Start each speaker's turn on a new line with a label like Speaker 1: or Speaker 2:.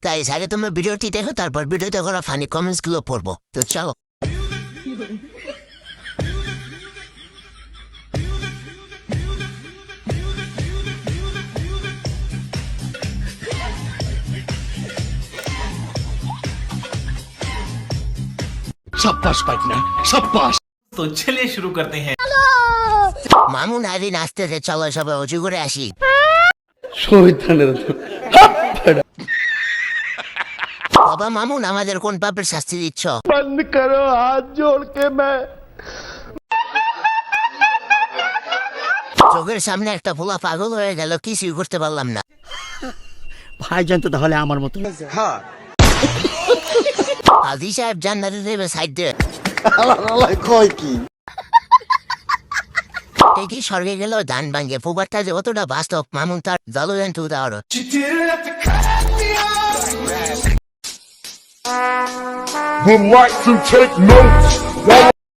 Speaker 1: Guys আগে তোমরা ভিডিওটি দেখো, তারপর ভিডিওতে করা ফানি কমেন্টস গুলো পড়বো। তো চলো।
Speaker 2: शाबाश पार्टनर शाबाश।
Speaker 3: तो चलिए शुरू करते हैं।
Speaker 1: মামুন আদি নাচতেছে, চলো সবাই উঁচু করে আসি। বাবা মামুন, আমাদের কোন পাপের শাস্তি দিচ্ছ?
Speaker 2: बंद करो हाथ जोड़ के मैं।
Speaker 1: চোখের সামনে একটা পোলা পাগল হয়ে গেল, কিছুই করতে পারলাম না।
Speaker 4: ভাইজান তো তাহলে আমার মতো।
Speaker 1: হাজি সাহেব জান্নাতে দেবে সাইড দিয়ে।
Speaker 2: কয় কি
Speaker 1: কি স্বর্গে গেল ধান ভাঙ্গে, ফুবারটা যে অতটা বাস্তব মামুন তার জলদান টু দাও।
Speaker 5: Would like to take notes.